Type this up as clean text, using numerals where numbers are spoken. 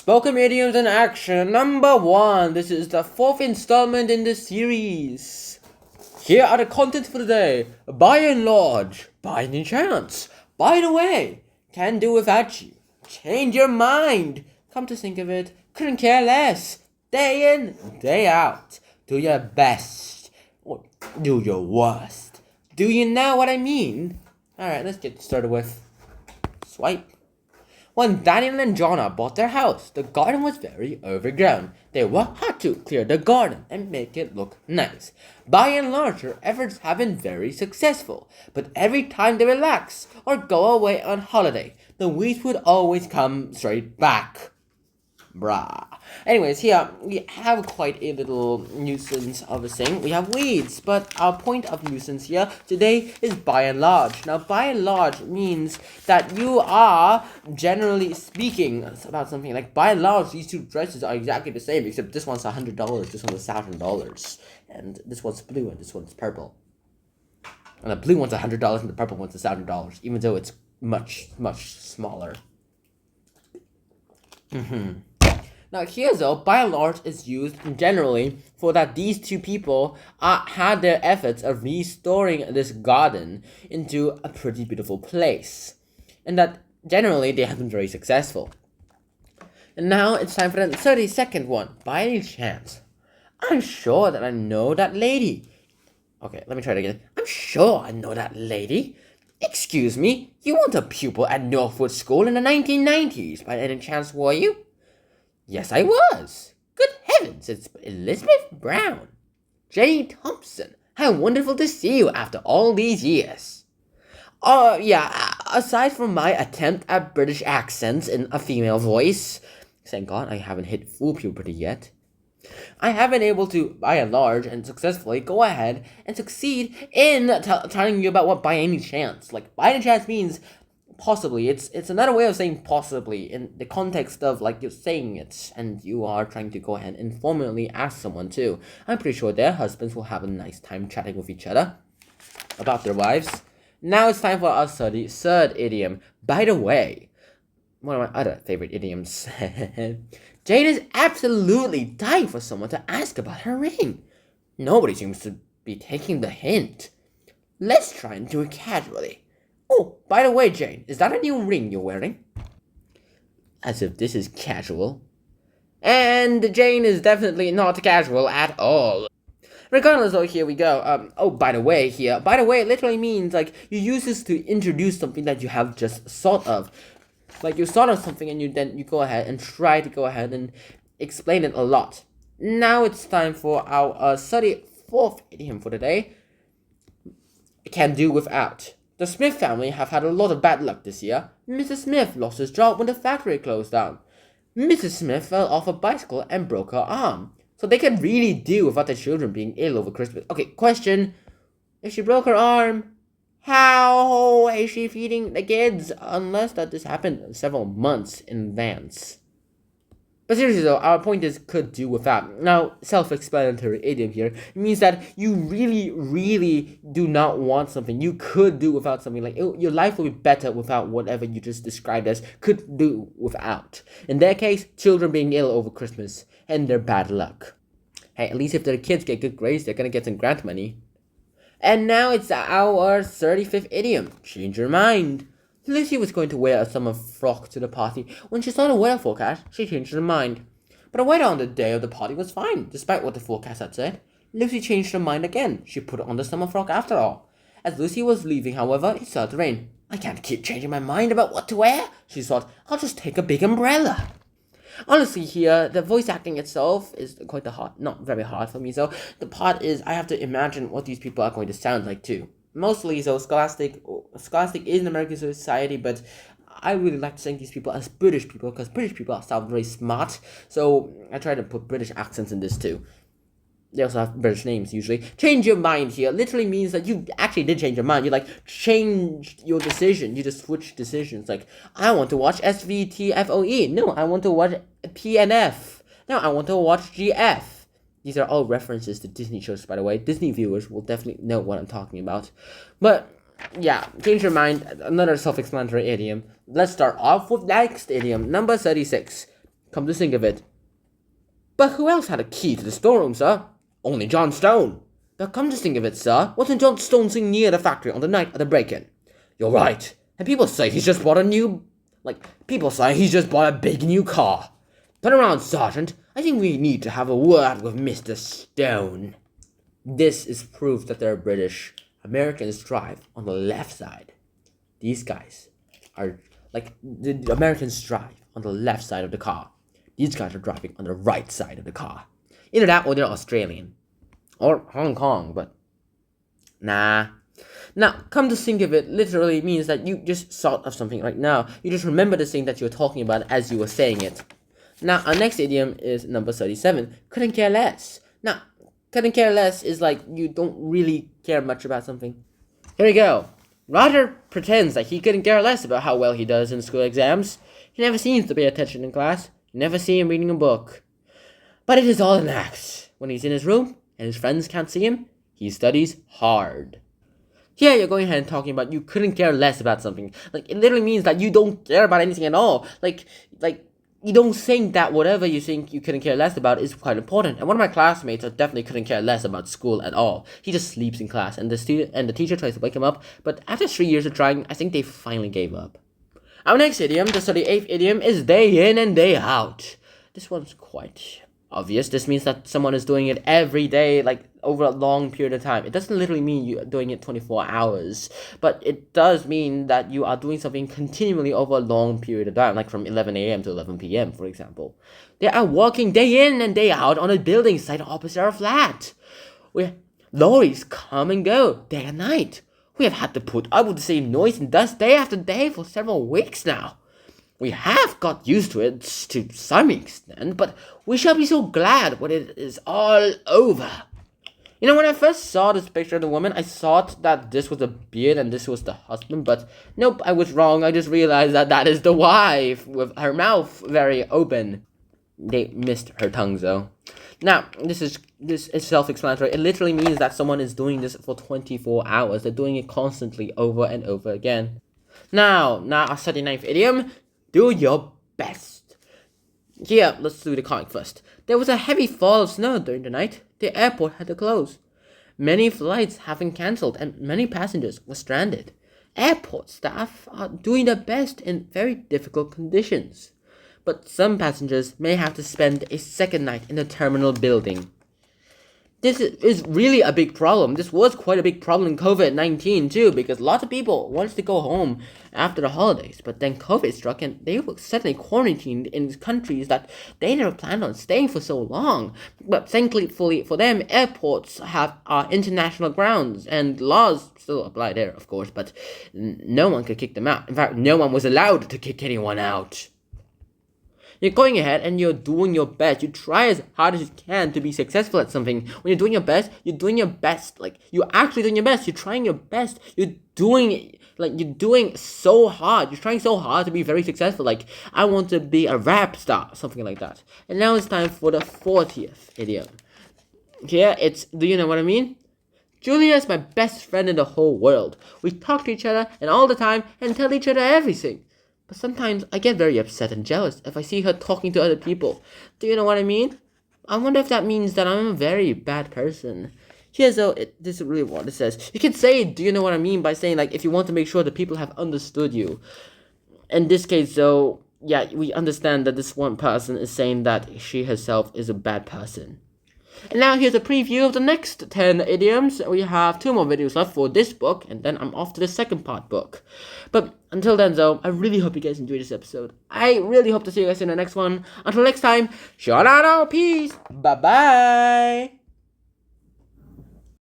Spoken idioms in action number 1. This is the 4th installment in the series. Here are the contents for the day. By and large, by any chance, by the way, can do without you, change your mind, come to think of it, couldn't care less, day in, day out, do your best, or do your worst. Do you know what I mean? Alright, let's get started with swipe. When Daniel and Jonna bought their house, the garden was very overgrown. They had to clear the garden and make it look nice. By and large, their efforts have been very successful, but every time they relax or go away on holiday, the weeds would always come straight back. Brah. Anyways, here we have quite a little nuisance of a thing. We have weeds, but our point of nuisance here today is by and large. Now, by and large means that you are generally speaking about something. Like, by and large, these two dresses are exactly the same, except this one's $100, this one's $1,000, and this one's blue and this one's purple. And the blue one's $100 and the purple one's $1,000, even though it's much, much smaller. Now here though, by and large is used generally for that these two people had their efforts of restoring this garden into a pretty beautiful place. And that generally they have been very successful. And now it's time for the 32nd one. By any chance, I'm sure that I know that lady. Okay, let me try it again. I'm sure I know that lady. Excuse me, you weren't a pupil at Northwood School in the 1990s by any chance, were you? Yes, I was. Good heavens, it's Elizabeth Brown. Jenny Thompson, how wonderful to see you after all these years. Yeah, aside from my attempt at British accents in a female voice, thank God I haven't hit full puberty yet, I have been able to, by and large and successfully, go ahead and succeed in telling you about what by any chance. Like, by any chance means possibly. It's another way of saying possibly in the context of like you're saying it and you are trying to go ahead and formally ask someone too. I'm pretty sure their husbands will have a nice time chatting with each other about their wives. Now it's time for our third idiom. By the way, one of my other favorite idioms. Jane is absolutely dying for someone to ask about her ring. Nobody seems to be taking the hint. Let's try and do it casually. Oh, by the way, Jane, is that a new ring you're wearing? As if this is casual. And Jane is definitely not casual at all. Regardless, though, here we go. Oh, by the way, here. By the way, it literally means, like, you use this to introduce something that you have just thought of. Like, you thought of something and you go ahead and try to go ahead and explain it a lot. Now it's time for our 34th idiom for today. Can do without. The Smith family have had a lot of bad luck this year. Mrs. Smith lost his job when the factory closed down. Mrs. Smith fell off a bicycle and broke her arm. So they can really deal without their children being ill over Christmas. Okay, question. If she broke her arm, how is she feeding the kids? Unless that this happened several months in advance. But seriously though, our point is could do without. Now, self-explanatory idiom here. It means that you really, really do not want something. You could do without something. Like, your life will be better without whatever you just described as could do without. In their case, children being ill over Christmas and their bad luck. Hey, at least if their kids get good grades, they're gonna get some grant money. And now it's our 35th idiom. Change your mind. Lucy was going to wear a summer frock to the party. When she saw the weather forecast, she changed her mind. But the weather on the day of the party was fine, despite what the forecast had said. Lucy changed her mind again. She put on the summer frock after all. As Lucy was leaving, however, it started to rain. I can't keep changing my mind about what to wear, she thought. I'll just take a big umbrella. Honestly, here, the voice acting itself is quite not very hard for me, so the part is I have to imagine what these people are going to sound like too. Mostly, so Scholastic is an American society, but I really like to think these people as British people, because British people sound very smart, so I try to put British accents in this too. They also have British names, usually. Change your mind here literally means that you actually did change your mind. You, changed your decision. You just switched decisions. Like, I want to watch SVTFOE. No, I want to watch PNF. No, I want to watch GF. These are all references to Disney shows, by the way. Disney viewers will definitely know what I'm talking about. But, yeah, change your mind. Another self-explanatory idiom. Let's start off with next idiom, number 36. Come to think of it. But who else had a key to the storeroom, sir? Only John Stone. But come to think of it, sir, wasn't John Stone sitting near the factory on the night of the break-in? You're right. And people say he's just bought a big new car. Turn around, Sergeant. I think we need to have a word with Mr. Stone. This is proof that they're British. Americans drive on the left side. These guys are, the Americans drive on the left side of the car. These guys are driving on the right side of the car. Either that or they're Australian. Or Hong Kong, but nah. Now, come to think of it, literally means that you just thought of something right now. You just remember the thing that you were talking about as you were saying it. Now, our next idiom is number 37. Couldn't care less. Now, couldn't care less is like you don't really care much about something. Here we go. Roger pretends that he couldn't care less about how well he does in school exams. He never seems to pay attention in class. You never see him reading a book. But it is all an act. When he's in his room and his friends can't see him, he studies hard. Here you're going ahead and talking about you couldn't care less about something. It literally means that you don't care about anything at all. You don't think that whatever you think you couldn't care less about is quite important. And one of my classmates definitely couldn't care less about school at all. He just sleeps in class, and the teacher tries to wake him up. But after 3 years of trying, I think they finally gave up. Our next idiom, the 38th idiom, is day in and day out. This one's quite obvious. This means that someone is doing it every day, over a long period of time. It doesn't literally mean you're doing it 24 hours, but it does mean that you are doing something continually over a long period of time, like from 11 a.m. to 11 p.m., for example. They are working day in and day out on a building site opposite our flat. Lorries come and go day and night. We have had to put up with the same noise and dust day after day for several weeks now. We have got used to it to some extent, but we shall be so glad when it is all over. When I first saw this picture of the woman, I thought that this was a beard and this was the husband, but nope, I was wrong. I just realized that that is the wife with her mouth very open. They missed her tongue, though. Now, this is self-explanatory. It literally means that someone is doing this for 24 hours. They're doing it constantly over and over again. Now our 39th idiom, do your best. Here, let's do the comic first. There was a heavy fall of snow during the night. The airport had to close. Many flights have been cancelled and many passengers were stranded. Airport staff are doing their best in very difficult conditions. But some passengers may have to spend a second night in the terminal building. This is really a big problem. This was quite a big problem in COVID-19 too, because lots of people wanted to go home after the holidays, but then COVID struck and they were suddenly quarantined in countries that they never planned on staying for so long. But thankfully for them, airports are international grounds and laws still apply there, of course, but no one could kick them out. In fact, no one was allowed to kick anyone out. You're going ahead and you're doing your best. You try as hard as you can to be successful at something. When you're doing your best, you're doing your best. You're actually doing your best. You're trying your best. You're doing so hard. You're trying so hard to be very successful. I want to be a rap star, something like that. And now it's time for the 40th idiom. Here, do you know what I mean? Julia is my best friend in the whole world. We talk to each other and all the time and tell each other everything. But sometimes I get very upset and jealous if I see her talking to other people. Do you know what I mean? I wonder if that means that I'm a very bad person. Here's this is really what it says. You can say, do you know what I mean, by saying, if you want to make sure that people have understood you. In this case, though, yeah, we understand that this one person is saying that she herself is a bad person. And now here's a preview of the next 10 idioms. We have 2 more videos left for this book, and then I'm off to the second part book. But until then, though, I really hope you guys enjoyed this episode. I really hope to see you guys in the next one. Until next time, shut out, peace, bye-bye.